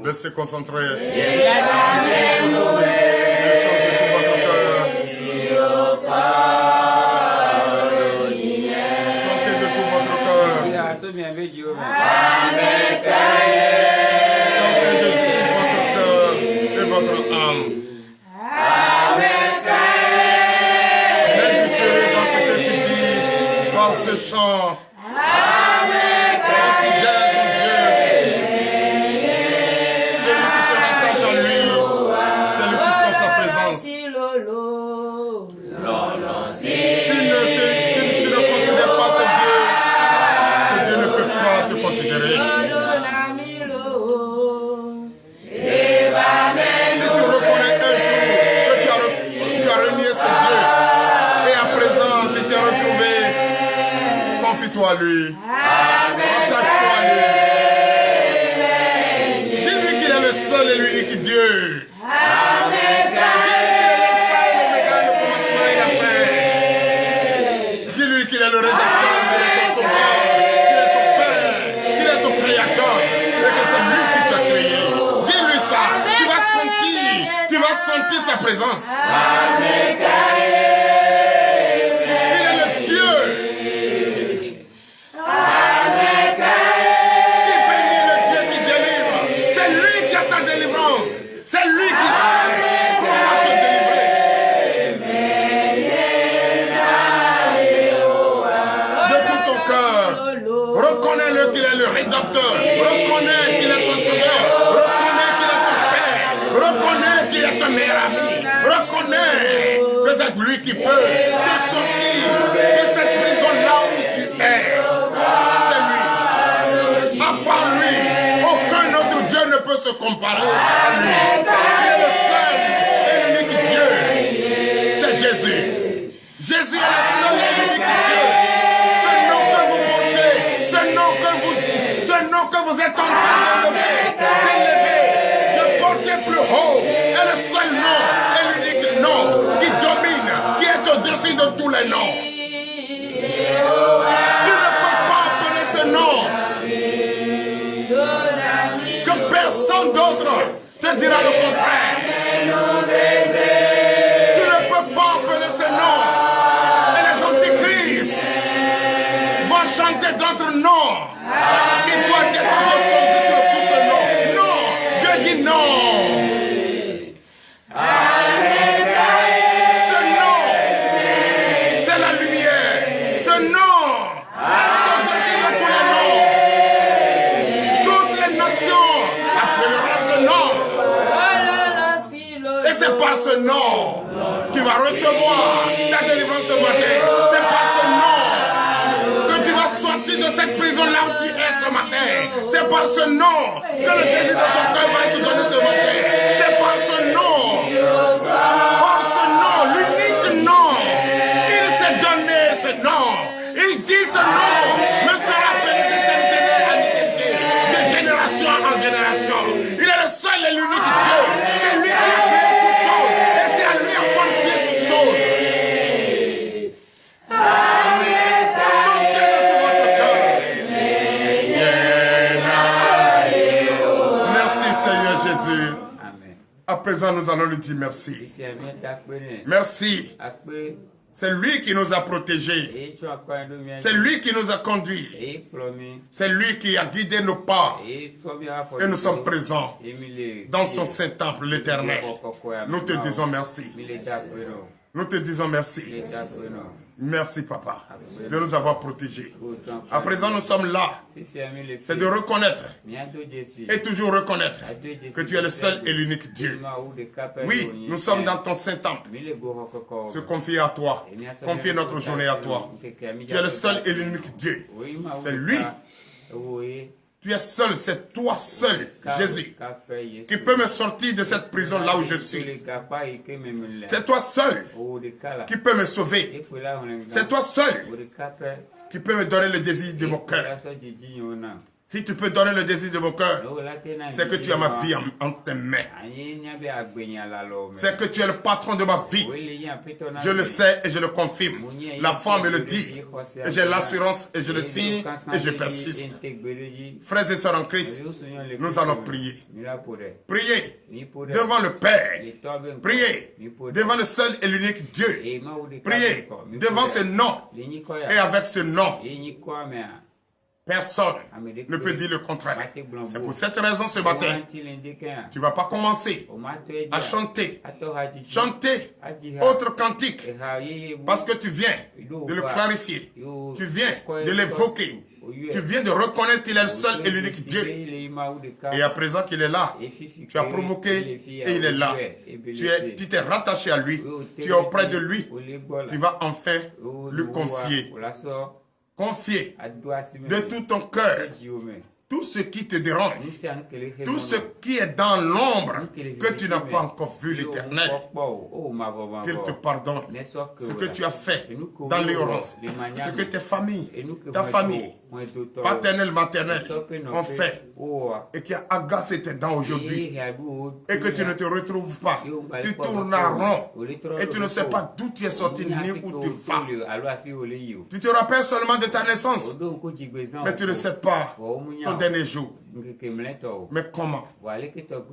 Restez concentrés. Chantez de tout votre cœur. Chantez de tout votre cœur et votre âme. Aide serré dans ce que tu dis par ce chant. Considère ton Dieu. Celui qui se rattache à lui, celui qui sent sa présence. Si tu ne considères pas ce Dieu ne peut pas te considérer. Si tu reconnais un jour que tu as renié ce Dieu et à présent tu t'es retrouvé, confie-toi à lui. Attache-toi à lui. Dis-lui qu'il est le seul et l'unique Dieu. Dis-lui qu'il est l'alpha et l'oméga, le commencement et la fin. Dis-lui qu'il est le rédacteur, qu'il est ton sauveur, qu'il est ton père, qu'il est ton créateur et que c'est lui qui t'a créé. Dis-lui ça. Tu vas sentir sa présence. Il est le Dieu qui bénit, le Dieu qui délivre. C'est lui qui a ta délivrance. C'est lui qui sait comment te délivrer. De tout ton cœur, reconnais-le qu'il est le rédempteur. Reconnais qu'il est ton sauveur. Reconnais qu'il est ton père. Reconnais qu'il est ton meilleur ami. Reconnais que c'est lui qui peut te sortir de cette prison-là où tu es. C'est lui. À part lui, aucun autre Dieu ne peut se comparer à lui. Il est le seul et l'unique Dieu. C'est Jésus. Jésus est le seul et l'unique Dieu. Ce nom que vous portez, ce nom que vous êtes en train d'élever, de porter plus haut, est le seul nom et l'unique nom qui domine, qui est au-dessus de tous les noms. Tu ne peux pas appeler ce nom. Que personne d'autre te dira le contraire. Tu ne peux pas appeler ce nom. Et les antichrists vont chanter d'autres noms. Qui doit être au-dessus de tout ce nom. Non, je dis non. Ce nom, c'est la lumière. Ce nom est au-dessus de tous les noms. Toutes les nations appelleront ce nom. Et c'est par ce nom que tu vas recevoir ta délivrance ce matin. C'est par ce nom que tu vas sortir de cette prison-là où tu es ce matin. C'est par ce nom que le désir de ton cœur va être donné ce matin. C'est par ce nom. Par ce nom, l'unique nom. Il s'est donné ce nom. Il dit ce nom me sera appelé d'éternité en éternité, de génération en génération. Il est le seul et l'unique Dieu. C'est lui qui a créé toutes choses. Et c'est à lui appartient toutes choses. Chantez de tout votre cœur. Merci Seigneur Jésus. À présent, nous allons lui dire merci. Merci. C'est lui qui nous a protégés. C'est lui qui nous a conduits. C'est lui qui a guidé nos pas. Et nous sommes présents dans son Saint-Temple, l'Éternel. Nous te disons merci. Nous te disons merci. Merci, Papa, de nous avoir protégés. À présent, nous sommes là. C'est de reconnaître et toujours reconnaître que tu es le seul et l'unique Dieu. Oui, nous sommes dans ton Saint-Temple. Se confier à toi. Confier notre journée à toi. Tu es le seul et l'unique Dieu. C'est lui. Tu es seul, c'est toi seul, Jésus, qui peut me sortir de cette prison là où je suis. C'est toi seul qui peut me sauver. C'est toi seul qui peut me donner le désir de mon cœur. Si tu peux donner le désir de mon cœur, c'est que tu as ma vie en tes mains. C'est que tu es le patron de ma vie. Je le sais et je le confirme. La foi me le dit. Et j'ai l'assurance et je le signe et je persiste. Frères et sœurs en Christ, nous allons prier. Priez devant le Père. Priez devant le seul et l'unique Dieu. Priez devant ce nom et avec ce nom. Personne ne peut dire le contraire. C'est pour cette raison ce matin, tu ne vas pas commencer à chanter autre cantique parce que tu viens de le clarifier, tu viens de l'évoquer, tu viens de reconnaître qu'il est le seul et l'unique Dieu. Et à présent qu'il est là, tu as provoqué et il est là. Tu t'es rattaché à lui, tu es auprès de lui, tu vas enfin lui confier. Confier de tout ton cœur tout ce qui te dérange, tout ce qui est dans l'ombre que tu n'as pas encore vu l'Éternel, qu'il te pardonne ce que tu as fait dans l'ignorance, ce que ta famille, paternelle, maternelle ont fait et qui a agacé tes dents aujourd'hui et que tu ne te retrouves pas. Tu tournes en rond et tu ne sais pas d'où tu es sorti ni où tu vas. Tu te rappelles seulement de ta naissance, mais tu ne sais pas ton dernier jour. Mais comment?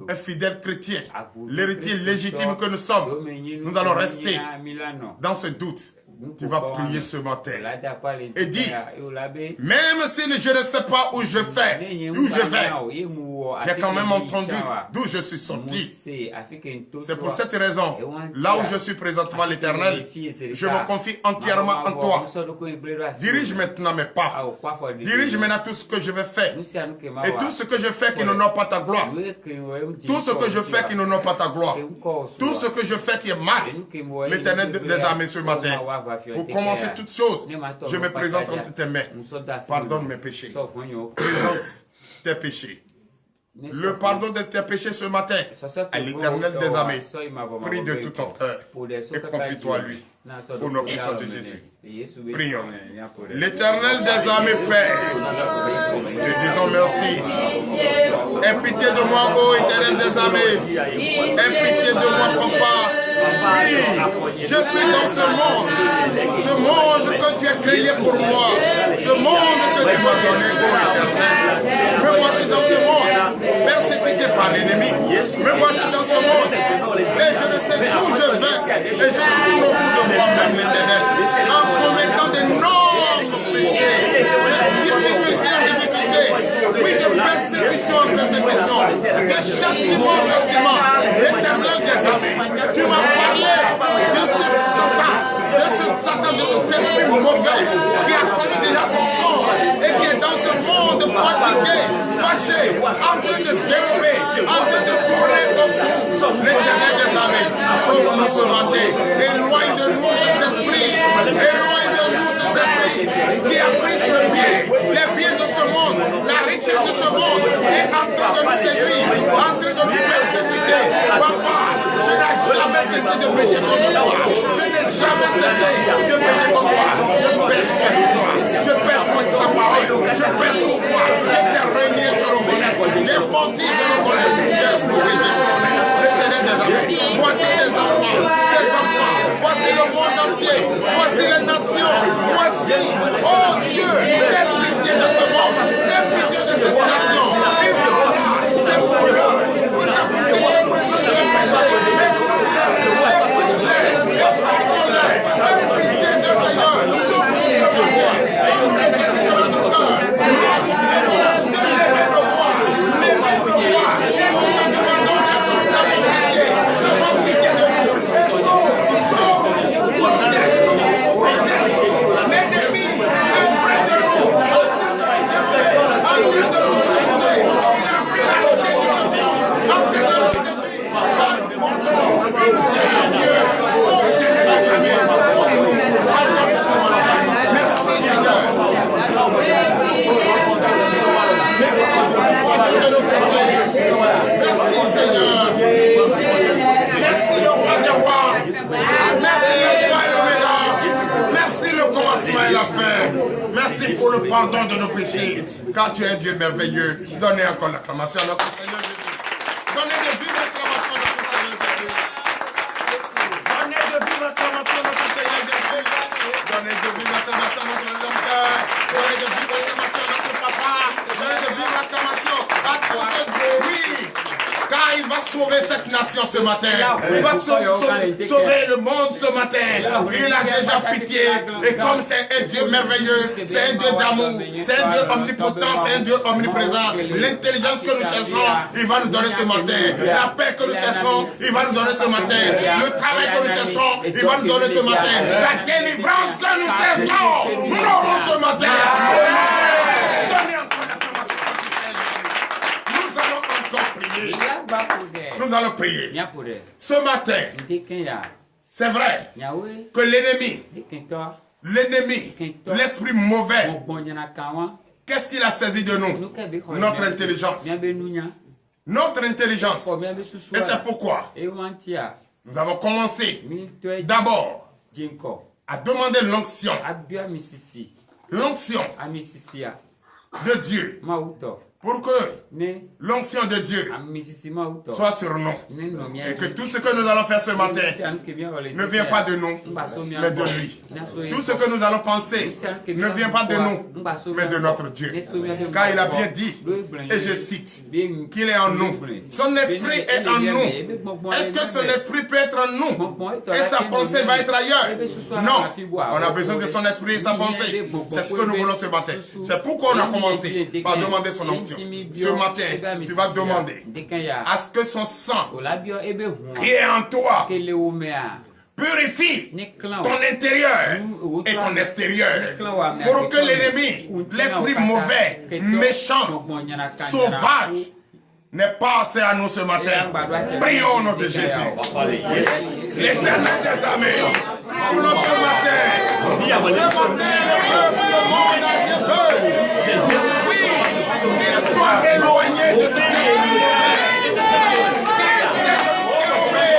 Un fidèle chrétien, l'héritier légitime que nous sommes, nous allons rester dans ce doute. Tu vas prier ce matin et dire, même si je ne sais pas où je vais, j'ai quand même entendu d'où je suis sorti. C'est pour cette raison, là où je suis présentement l'Éternel, je me confie entièrement en toi. Dirige maintenant mes pas. Dirige maintenant tout ce que je vais faire. Et tout ce que je fais qui n'honore pas ta gloire. Tout ce que je fais qui n'honore pas ta gloire. Tout ce que je fais qui est mal. L'Éternel des armées ce matin. Pour commencer toutes choses, je me présente entre tes mains. Pardonne mes péchés. Présente tes péchés. Le pardon de tes péchés ce matin à l'Éternel des armées. Prie de tout ton cœur et confie-toi à lui. Au nom puissant de Jésus. Prions. L'Éternel des armées, Père, te disons merci. Aie pitié de moi, ô Éternel des armées. Aie pitié de moi, Papa. Oui, je suis dans ce monde que tu as créé pour moi, ce monde que tu m'as donné, ô Éternel. Me voici dans ce monde, persécuté par l'ennemi. Me voici dans ce monde, et je ne sais d'où je vais, et je tourne autour de moi-même, l'Éternel, en commettant d'énormes péchés, de difficulté en difficulté, oui, de persécution en persécution, de châtiment en châtiment. L'Éternel des armées, tu m'as parlé de ce Satan, de ce esprit mauvais qui a connu déjà son sort et qui est dans ce monde fatigué, fâché, en train de dérober, en train de tourner autour. L'Éternel des armées, sauve-nous ce matin, éloigne de nous cet esprit, éloigne de nous cet esprit qui a pris le bien, les biens de ce monde, la richesse de ce monde est en train de nous séduire, en train de nous persécuter. Papa, je n'ai jamais cessé de pécher contre toi. Je n'ai jamais cessé de pécher contre toi. Je pêche contre toi. Je pêche contre ta parole. Je pêche pour toi. Je t'ai renié, je le reconnais. J'ai menti, je le reconnais. J'ai escroqué, je le reconnais. L'Éternel des armées, voici tes enfants, tes enfants. Voici le monde entier. Voici les nations. Voici, oh Dieu, et la fin. Merci pour le pardon de nos péchés, car tu es un Dieu merveilleux. Donnez encore l'acclamation à notre Seigneur Jésus. Donnez de vive acclamation à notre Seigneur Jésus. Donnez de vive acclamation à notre Seigneur Jésus. Donnez de vive acclamation à notre Père. Donnez de vive acclamation à notre Papa. Donnez de vive acclamation à tous ceux qui, oui, car il va sauver cette nation ce matin. Il va sauver le monde ce matin. Il a déjà pitié. Et comme c'est un Dieu merveilleux, c'est un Dieu d'amour, c'est un Dieu omnipotent, c'est un Dieu omniprésent. L'intelligence que nous cherchons, il va nous donner ce matin. La paix que nous cherchons, il va nous donner ce matin. Le travail que nous cherchons, il va nous donner ce matin. La délivrance que nous cherchons, nous l'aurons ce matin. Donnez encore l'acclamation. Nous allons encore prier. Nous allons prier. Ce matin, c'est vrai que l'ennemi, l'esprit mauvais, qu'est-ce qu'il a saisi de nous? Notre intelligence. Notre intelligence. Et c'est pourquoi nous avons commencé d'abord à demander l'onction. L'onction de Dieu. Pour que l'onction de Dieu soit sur nous. Et que tout ce que nous allons faire ce matin ne vient pas de nous, mais de lui. Tout ce que nous allons penser ne vient pas de nous, mais de notre Dieu. Car il a bien dit, et je cite, qu'il est en nous. Son esprit est en nous. Est-ce que son esprit peut être en nous et sa pensée va être ailleurs? Non. On a besoin de son esprit et sa pensée. C'est ce que nous voulons ce matin. C'est pourquoi on a commencé par demander son onction. Ce matin, tu vas demander à ce que son sang qui est en toi purifie ton intérieur et ton extérieur pour que l'ennemi, l'esprit mauvais, méchant, sauvage, n'ait pas assez à nous ce matin. Prions au nom de Jésus. L'Éternel des armées, pour nous ce matin, le peuple, le monde entier veut, oui, qu'il soit éloigné de cet esprit mauvais, qui essaie de nous dérober,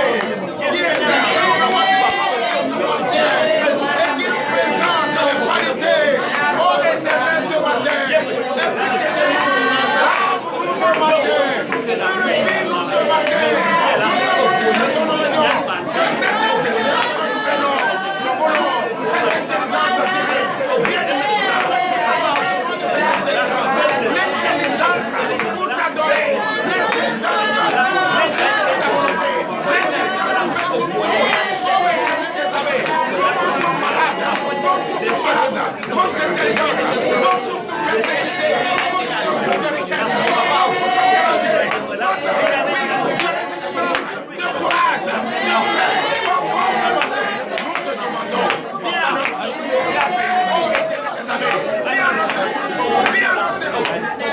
qui essaie de nous ramasser ce qui nous appartient, et qui nous présente les qualités. Oh l'Éternel ce matin, expliquez de nous, lave-nous ce matin, purifie-nous ce matin, nous avons besoin de ton onction, de cette intelligence que nous venons, nous voulons cette intelligence divine, viens de nous l'intelligence pour t'adorer, l'intelligence pour rechercher ta volonté, l'intelligence pour nous tous sommes malades, faute d'intelligence, nous tous sommes persécutés, faute de richesse, nous tous sommes dérangés, faute de résistance, de courage, de paix, pourquoi ce matin, nous te demandons, viens à notre secours, oh éternel des armées, viens à notre secours, viens à notre secours,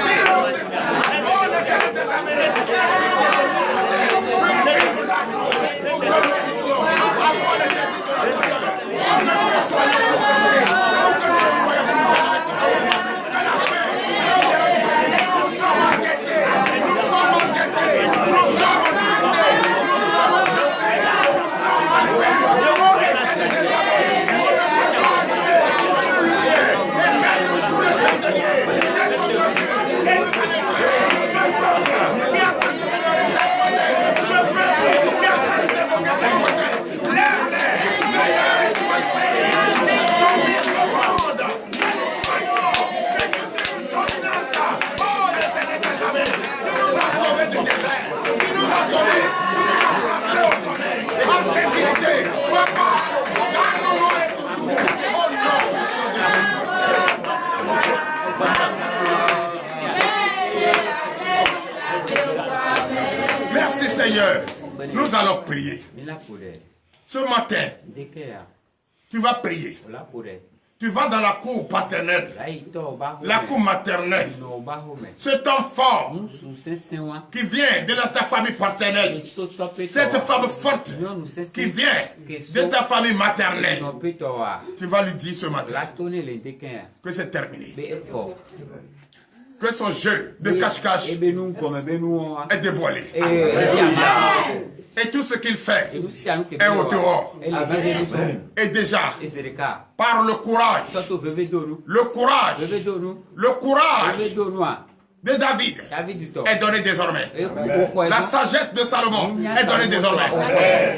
viens à notre secours, oh l'éternel des armées, viens à notre secours, purifie-nous, lave-nous, pour que nous puissions avoir les désirs de notre cœur, pour que nous ne soyons pas tentés, pour que nous ne soyons pas persécutés, que la paix, nous sommes enquêtés, nous sommes enquêtés, nous sommes enquêtés, nous sommes chassés, nous sommes malfaits, oh éternel des armées, on ne peut pas allumer une lumière et mettre sous le chandelier, c'est ton dossier, et nous allons ce peuple qui a fait de pleurer chaque matin, ce peuple qui a fait d'évoquer chaque matin, lève-les, Seigneur, et tu vas le prier, dis donc le monde, que nous soyons des cultures dominantes, oh l'éternel des armées, tu nous as sauvés du désert, tu nous as sauvés, tu nous as placés au sommet, en sécurité, papa, garde-nous et toujours, au nom puissant de Jésus. Merci Seigneur. Nous allons prier. Ce matin, tu vas prier. Tu vas dans la cour paternelle, la cour maternelle. Cet enfant qui vient de ta famille paternelle, cette femme forte qui vient de ta famille maternelle, tu vas lui dire ce matin que c'est terminé. Que son jeu de cache-cache est dévoilé. Et tout ce qu'il fait est au dehors. Et déjà, par le courage de David est donné désormais. La sagesse de Salomon est donnée désormais.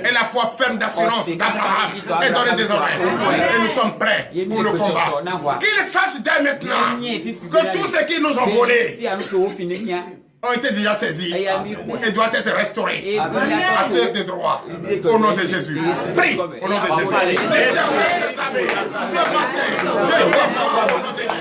Et la foi ferme d'assurance d'Abraham est donnée désormais. Et nous sommes prêts pour le combat. Qu'ils sachent dès maintenant que tous ceux qui nous ont volés ont été déjà saisis et doivent être restaurés à ceux de droit. Au nom de Jésus. Prie au nom de Jésus. Ce matin, je dois voir au nom de Jésus.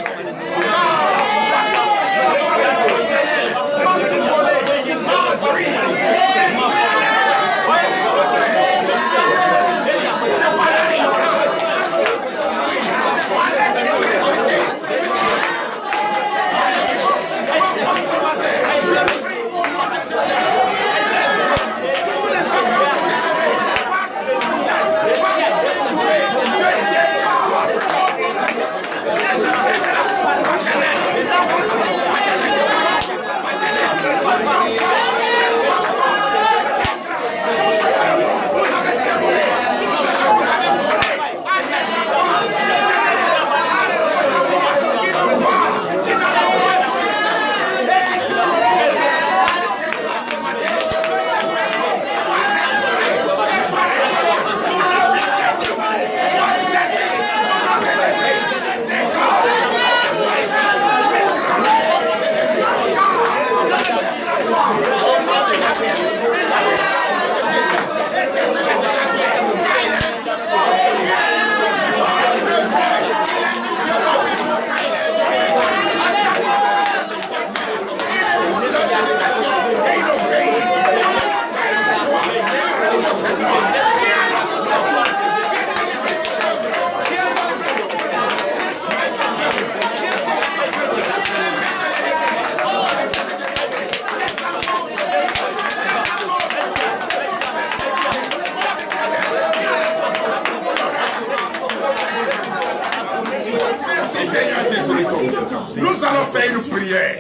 Nous allons faire une prière.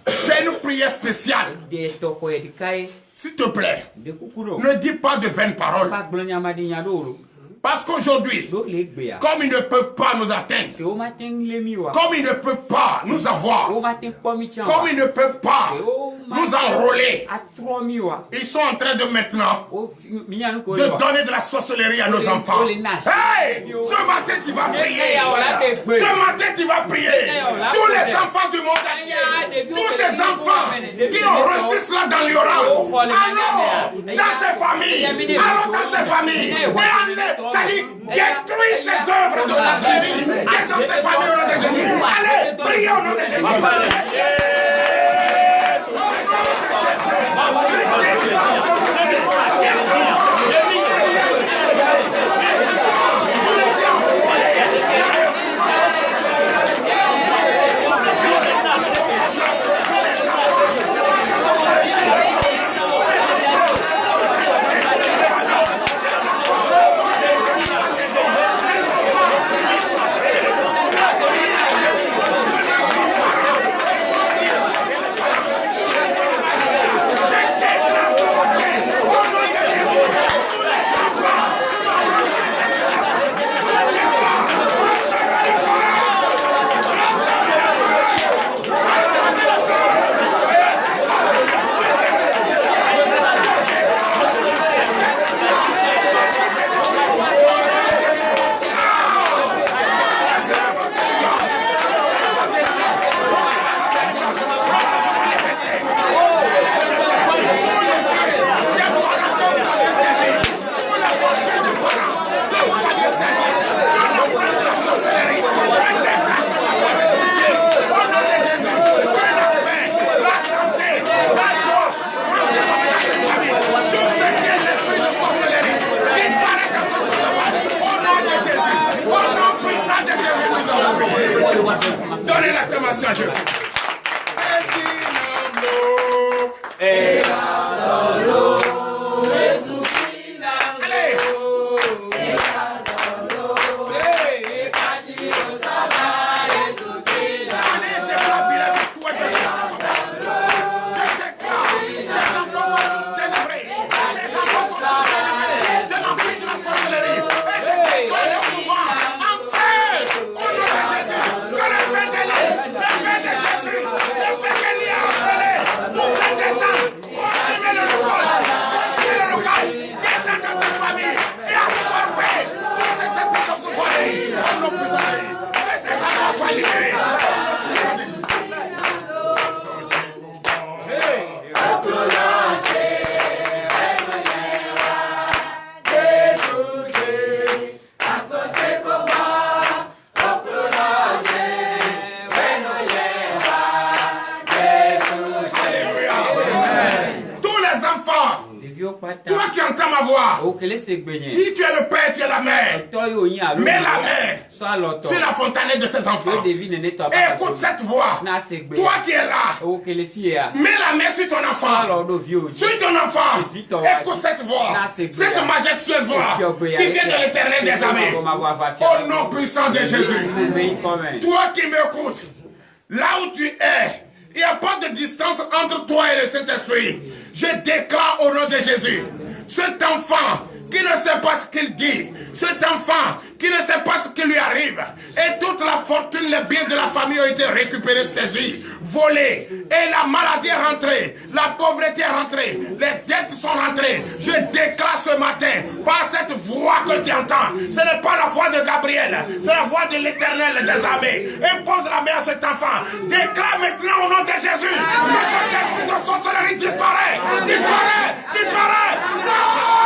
C'est une prière spéciale. S'il te plaît, ne dis pas de vaines paroles. Parce qu'aujourd'hui, comme il ne peut pas nous atteindre, comme il ne peut pas nous avoir, comme il ne peut pas nous enrôler, ils sont en train de maintenant de donner de la sorcellerie à nos enfants. Hey! Ce matin tu vas prier. Ce matin tu vas prier. Tous les enfants du monde entier, tous ces enfants qui ont reçu cela dans l'ignorance, allons dans ces familles, allons dans ces familles, et ça dit, détruis ces œuvres de sorcellerie qui sont ces familles au nom de Jésus. Allez, priez au nom de Jésus. Donnez l'acclamation à Jésus. Toi qui entends ma voix, qui tu es le père, tu es la mère. Mets la main sur la fontaine de ses enfants. Et écoute cette voix. Toi qui es là, mets la main sur ton enfant. Sur ton enfant. Écoute cette voix. Cette majestueuse voix qui vient de l'Éternel des armées. Au nom puissant de Jésus. Toi qui m'écoutes, là où tu es, il n'y a pas de distance entre toi et le Saint-Esprit. Je déclare au nom de Jésus, cet enfant qui ne sait pas ce qu'il dit, cet enfant qui ne sait pas ce qui lui arrive, et toute la fortune, les biens de la famille ont été récupérés, saisis, volés, et la maladie est rentrée, la pauvreté est rentrée, les dettes sont rentrées. Je déclare ce matin, par cette voix que tu entends, ce n'est pas la voix de Gabriel, c'est la voix de l'Éternel des armées. Impose la main à cet enfant, déclare maintenant au nom de Jésus que cet esprit de sorcellerie disparaît, disparaît, disparaît, sort!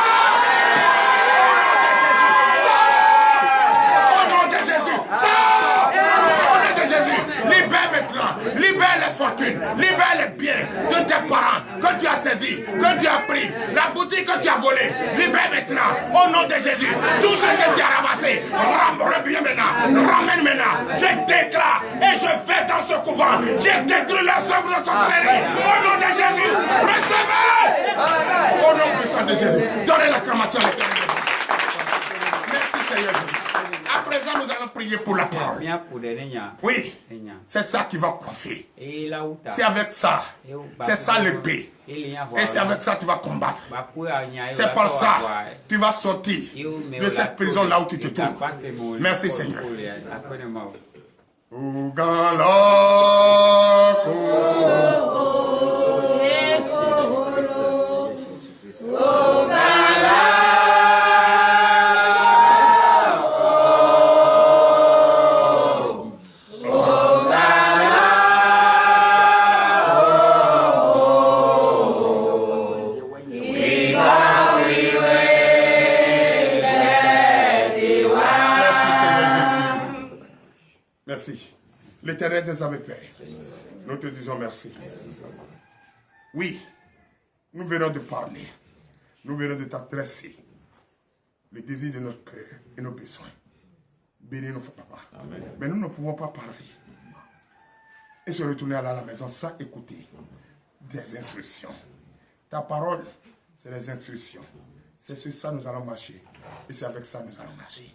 Libère les fortunes, libère les biens de tes parents que tu as saisis, que tu as pris, la boutique que tu as volée. Libère maintenant, au nom de Jésus, tout ce que tu as ramassé, reviens maintenant, ramène maintenant. Je déclare et je vais dans ce couvent, je détruis les œuvres de sorcellerie. Au nom de Jésus, recevez! Au nom puissant de Jésus, donnez l'acclamation à l'Éternel. Merci Seigneur. À présent, nous allons prier pour la parole. Oui, c'est ça qui va coiffer. C'est avec ça. C'est ça l'épée. Et c'est avec ça que tu vas combattre. C'est par ça que tu vas sortir de cette prison là où tu te trouves. Merci Seigneur. Merci. L'Éternel des armées, Père, nous te disons merci. Oui, nous venons de parler. Nous venons de t'adresser le désir de notre cœur et nos besoins. Bénis-nous, Papa. Amen. Mais nous ne pouvons pas parler et se retourner à la maison sans écouter des instructions. Ta parole, c'est les instructions. C'est sur ça que nous allons marcher. Et c'est avec ça que nous allons marcher.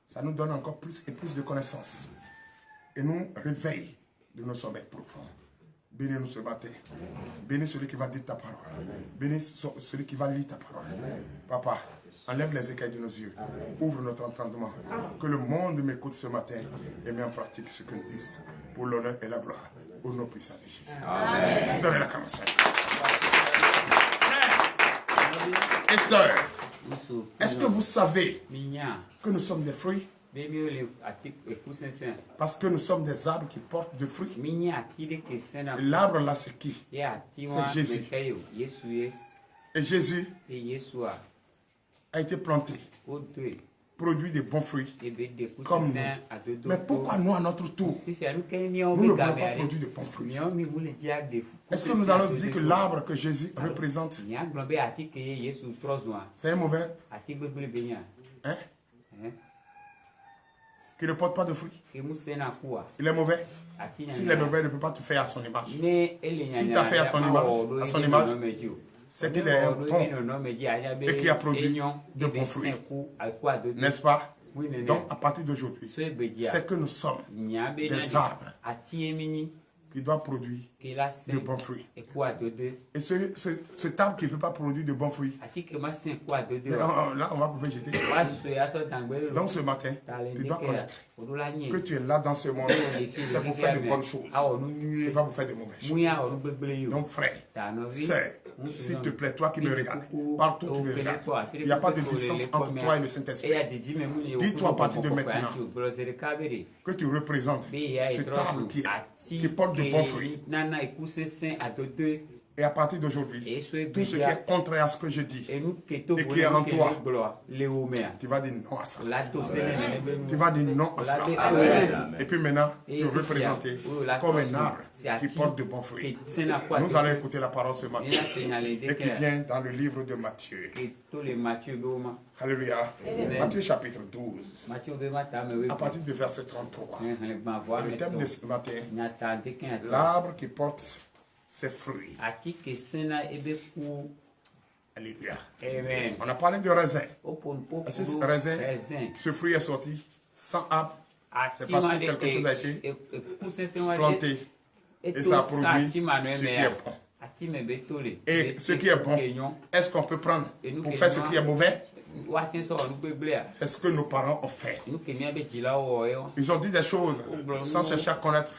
Ça nous donne encore plus et plus de connaissances. Et nous réveille de nos sommeils profonds. Bénis-nous ce matin. Bénis celui qui va dire ta parole. Bénis celui qui va lire ta parole. Papa, enlève les écailles de nos yeux. Ouvre notre entendement. Que le monde m'écoute ce matin et met en pratique ce que nous disons. Pour l'honneur et la gloire. Au nom puissant de Jésus. Amen. Donnez la commensale. Et sœurs, est-ce que vous savez que nous sommes des fruits? Parce que nous sommes des arbres qui portent des fruits. L'arbre là, c'est qui? C'est Jésus. Et Jésus a été planté, produit des bons fruits, comme nous. Mais pourquoi nous, à notre tour, nous ne voulons pas produire de bons fruits? Est-ce que nous allons dire que l'arbre que Jésus représente, c'est un mauvais? Hein? Qui ne porte pas de fruits. Il est mauvais. S'il est mauvais, il ne peut pas te faire à son image. S'il t'a fait à son image, c'est qu'il est bon et qui a produit de bons fruits. N'est-ce pas? Donc, à partir d'aujourd'hui, c'est que nous sommes des arbres qui doivent produire de bons fruits. Et cet arbre qui ne peut pas produire de bons fruits, là, on va pouvoir jeter. Donc, ce matin, tu dois connaître que tu es là dans ce monde, c'est pour faire de bonnes choses. Ce n'est pas pour faire de mauvaises choses. Donc, frère, sœur, s'il te plaît, toi qui me regardes, partout où tu me regardes, il n'y a pas de distance entre toi et le Saint-Esprit. Dis-toi à partir de maintenant que tu représentes cet arbre qui porte de bons fruits. Et à partir d'aujourd'hui, tout ce qui est contraire à ce que je dis et qui est en toi, tu vas dire non à ça. Tu vas dire non à ça. Et puis maintenant, tu veux présenter comme un arbre qui porte de bons fruits. Nous allons écouter la parole ce matin et qui vient dans le livre de Matthieu. Alléluia. Matthieu chapitre 12. À partir du verset 33. Le thème de ce matin, l'arbre qui porte ses fruits. Alléluia. Amen. On a parlé de raisin. Ce raisin, ce fruit est sorti sans arbre. C'est parce que quelque chose a été planté et ça a produit ce qui est bon. Et ce qui est bon, est-ce qu'on peut prendre pour faire ce qui est mauvais? C'est ce que nos parents ont fait. Ils ont dit des choses sans chercher à connaître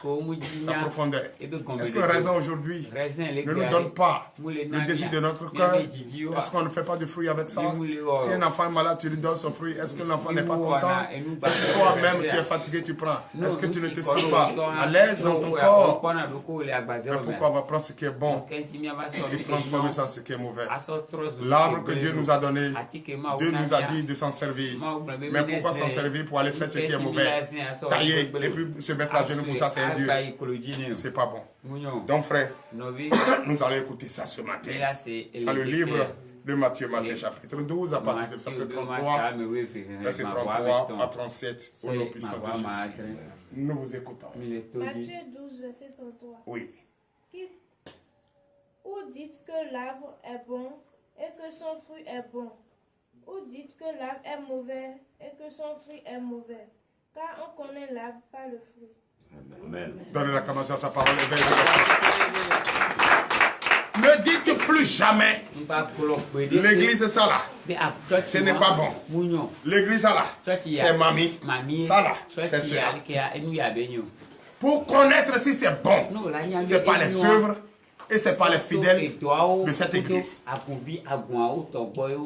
sa profondeur. Est-ce qu'un raisin aujourd'hui ne nous donne pas le désir de notre cœur? Est-ce qu'on ne fait pas de fruits avec ça? Si un enfant est malade, tu lui donnes son fruit. Est-ce que l'enfant n'est pas content? Toi-même, tu es fatigué, tu prends. Est-ce que tu ne te sens pas à l'aise dans ton corps? Mais pourquoi on va prendre ce qui est bon et transformer ça en ce qui est mauvais? L'arbre que Dieu nous a donné, Dieu nous a dit de s'en servir. Mais pourquoi s'en servir pour aller faire ce qui est mauvais? Tailler et puis se mettre à genoux pour ça, c'est un Dieu. C'est pas bon. Donc frère, nous allons écouter ça ce matin. Dans le livre de Matthieu, chapitre 12, à partir de verset 33, verset 33 à 37, au nom puissant de Jésus. Nous vous écoutons. Matthieu 12, verset 33. Oui. Ou dites que l'arbre est bon et que son fruit est bon. Ou dites que l'arbre est mauvais et que son fruit est mauvais. Car on connaît l'arbre par le fruit. Amen. Donnez l'acclamation à sa parole. Ne dites plus jamais l'église est ça là. Ce n'est pas bon. L'église ça là, c'est mamie. Ça là, c'est cela. Pour connaître si c'est bon, c'est pas les œuvres. Et ce n'est pas les fidèles de cette église.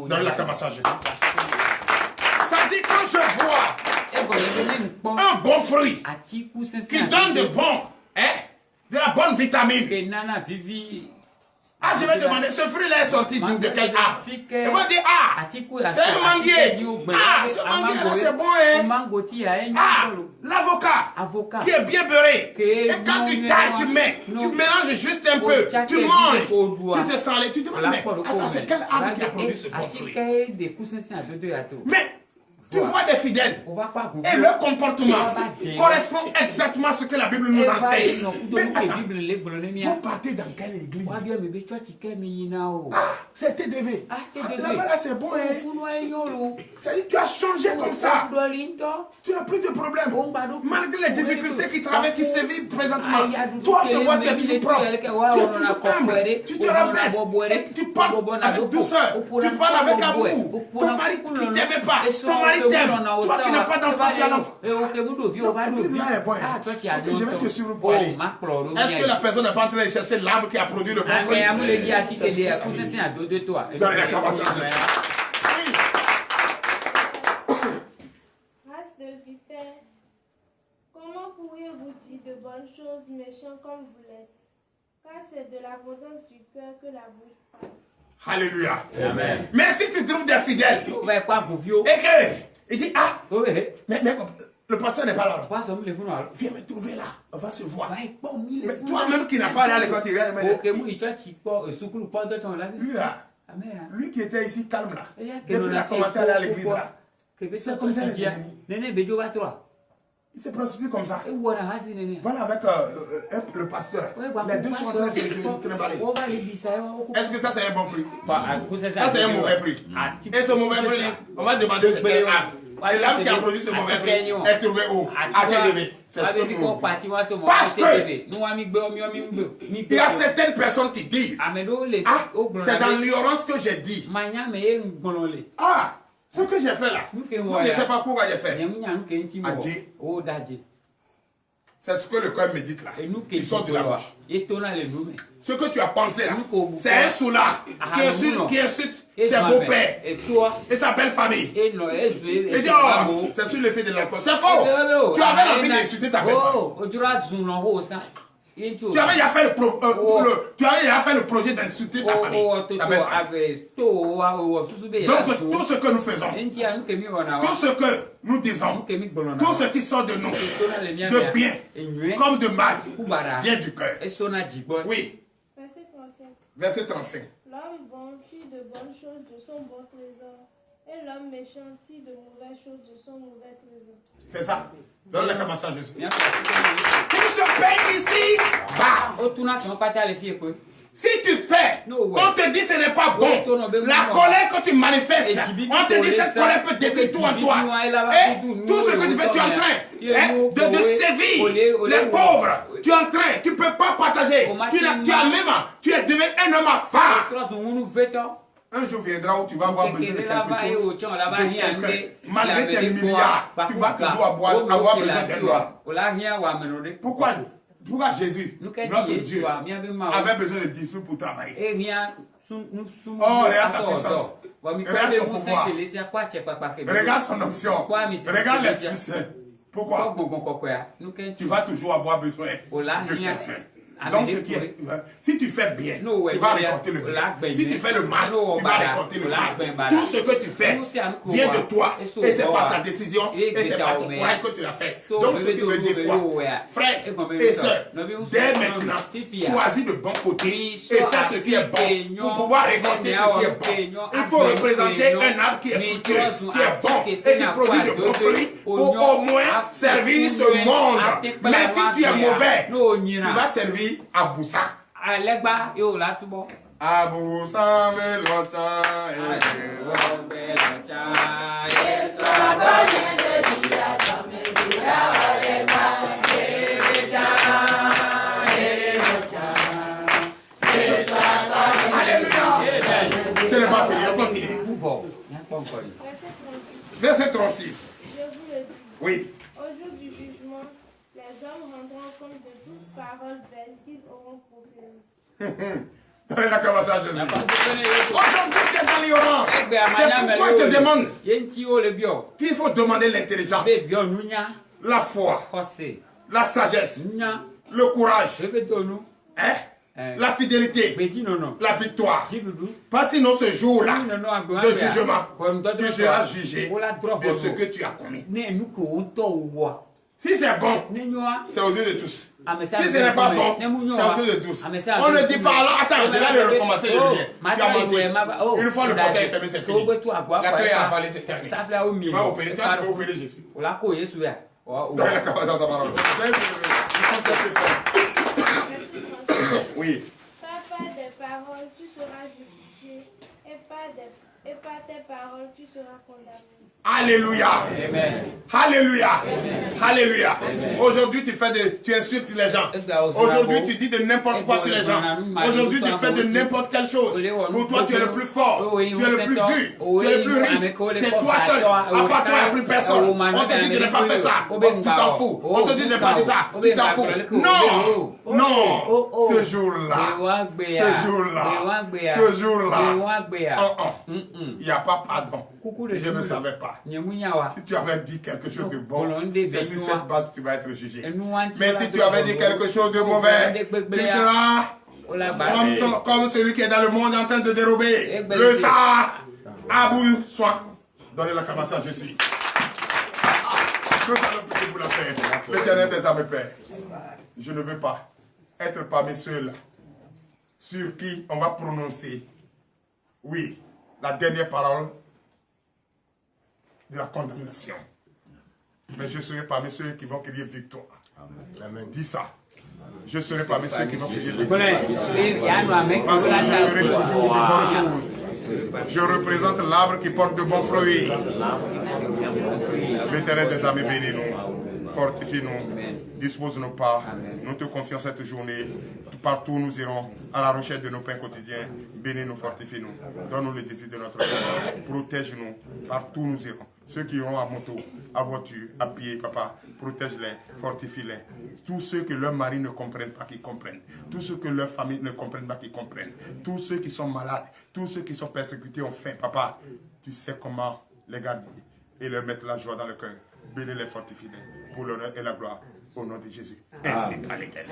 Donne l'acclamation à Jésus. Ça dit quand je vois un bon fruit qui donne de de la bonne vitamine. Ah, je vais demander, ce fruit-là est sorti de quel arbre? Et on va dire, c'est un manguier. Ce manguier-là, c'est bon, hein? L'avocat, qui est bien beurré. Et quand tu tailles, tu mélanges juste un peu. Tu manges. Tu te sens tu te demandes, mais ça, c'est quel arbre qui a produit ce bon fruit? Mais tu vois des fidèles et leur comportement correspond exactement à ce que la Bible nous enseigne. Mais attends, vous partez dans quelle église? C'est TDV. Là-bas, c'est bon. C'est-à-dire tu as changé comme ça. Tu n'as plus de problème. Malgré les difficultés qui travaillent, qui sévissent présentement. Toi, tu vois, tu es toujours propre. Tu es toujours humble. Tu te rabaisses. Et tu parles avec douceur. Tu parles avec amour. Ton mari qui ne t'aimait pas. Ton mari t'aime. Toi qui n'as pas d'enfant, tu as l'enfant. Je vais te suivre pour aller. Est-ce que la personne n'est pas en train de chercher l'arbre qui a produit le bon fruit? Race de vipères, comment pourriez-vous dire de bonnes choses méchants comme vous l'êtes? Car c'est de l'abondance du cœur que la bouche parle. Alléluia. Amen. Mais si tu trouves des fidèles, et que il dit, mais le pasteur n'est pas là. Viens me trouver là, on va se voir. Mais toi-même qui n'as pas allé à l'école, tu viens lui qui était ici calme là, depuis qu'il a commencé à aller à l'église là, c'est comme ça il s'est prostitué comme ça. Voilà avec le pasteur. Les deux sont en train de se trimballer. Est-ce que ça c'est un bon fruit? Ça c'est un mauvais fruit. Et ce mauvais fruit là, on va demander c'est quel arbre. Et l'arbre qui a produit ce mauvais fruit est trouvé où? À TDV. C'est ce que nous disons. Parce que il y a certaines personnes qui disent, c'est dans l'ignorance que j'ai dit. Ce que j'ai fait là, je ne sais pas pourquoi j'ai fait. C'est ce que le cœur médite là. Il sort de la bouche. Ce que tu as pensé là, c'est un soulard qui insulte ses beaux-pères et sa belle famille. Et dit, c'est sur l'effet de l'alcool. C'est faux. Tu avais envie d'insulter ta belle famille. Tu avais déjà fait le projet d'insulter ta famille. Donc tout ce que nous faisons, tout ce que nous disons, tout ce qui sort de nous, de bien comme de mal, vient du cœur. Oui. Verset 35. L'homme bon tire de bonnes choses de son bon trésor, et l'homme méchant tire de mauvaises choses de son mauvais trésor. C'est ça. Donne l'acclamation à Jésus. Tout se paye ici. Si tu fais, on te dit ce n'est pas bon. La colère que tu manifestes, on te dit cette colère peut détruire tout en toi. Et tout ce que tu fais, tu es en train de sévir les pauvres. Tu es en train, tu ne peux pas partager. Tu es devenu un homme à phare. Un jour viendra où tu vas avoir besoin de quelque chose, malgré tes milliards, tu vas toujours avoir besoin d'un homme. Pourquoi Jésus, notre Dieu, avait besoin de 10 sous pour travailler? Oh, regarde sa puissance. Regarde son pouvoir. Regarde son onction. Regarde l'Esprit Saint. Pourquoi? Tu vas toujours avoir besoin de quelqu'un. Donc, si tu fais bien, tu vas récolter le bien. Si tu fais le mal, tu vas récolter le mal. Tout ce que tu fais vient de toi. Et c'est par ta décision et c'est par ton courage que tu l'as fait. Donc, ce qui veut dire quoi? Frère et sœurs, dès maintenant, choisis de bon côté et fais ce qui est bon pour pouvoir récolter ce qui est bon. Il faut représenter un arbre qui est fructueux, qui est bon et qui produit de bons fruits pour au moins servir ce monde. Mais si tu es mauvais, tu vas servir Aboussa. Aboussa Velocha. Ce n'est pas fini, on continue. Verset 36. Je vous le dis. Oui. Au jour du jugement, les hommes rendront compte de toute parole belle qu'ils auront proclamée. Donnez l'acclamation à Jésus. Aujourd'hui, tu es dans l'ignorance. C'est pourquoi je te demande qu'il faut demander l'intelligence, la foi, la sagesse, le courage, la fidélité, la victoire. Pas sinon ce jour-là de jugement, tu seras jugé de ce que tu as commis. Si c'est bon, c'est aux yeux de tous. Si ce n'est pas bon, c'est aux yeux de tous. On ne dit pas alors, attends, je vais le recommencer, je viens. Tu as menti. Une fois le portail est fermé, c'est fini. La clé a avalé, c'est terminé. Tu vas opérer, tu peux opérer Jésus. Dans la dans sa parole. Oui. Pas par des paroles, tu seras justifié, et par tes paroles, tu seras condamné. Alléluia. Alléluia. Alléluia. Aujourd'hui, tu insultes les gens. Aujourd'hui, tu dis de n'importe quoi sur les gens. Aujourd'hui, tu fais de n'importe quelle chose. Pour toi, tu es le plus fort. Tu es le plus vu. Tu es le plus riche. C'est toi seul. À part toi, il n'y a plus personne. On te dit de ne pas faire ça. Tu t'en fous. On te dit de ne pas dire ça. Tu t'en fous. Non. Non. Ce jour-là. Ce jour-là. Ce jour-là. Il n'y a pas pardon. Je ne savais pas. Si tu avais dit quelque chose de bon, c'est sur cette base que tu vas être jugé. Mais si tu avais dit quelque chose de mauvais, tu seras comme celui qui est dans le monde en train de dérober le ça à bout soin. Donnez l'acclamation à Jésus. Nous allons prier pour la paix. L'Éternel des âmes, Père, je ne veux pas être parmi ceux-là sur qui on va prononcer, oui, la dernière parole de la condamnation. Mais je serai parmi ceux qui vont crier victoire. Amen. Dis ça. Je serai parmi ceux qui vont crier victoire. Parce que je ferai toujours de bonnes choses. Je représente l'arbre qui porte de bons fruits. L'Éternel des armées, bénis-nous. Fortifie-nous. Dispose nos pas. Nous te confions cette journée. Partout où nous irons à la recherche de nos pains quotidiens. Bénis-nous, fortifie-nous. Donne-nous le désir de notre cœur. Protège-nous. Partout où nous irons. Ceux qui iront à moto, à voiture, à pied, papa, protège-les, fortifie-les. Tous ceux que leurs maris ne comprennent pas, qu'ils comprennent. Tous ceux que leur famille ne comprennent pas, qu'ils comprennent. Tous ceux qui sont malades, tous ceux qui sont persécutés ont faim, papa. Tu sais comment les garder et leur mettre la joie dans le cœur. Bénis-les, fortifie-les, pour l'honneur et la gloire, au nom de Jésus. Ainsi par l'Éternel.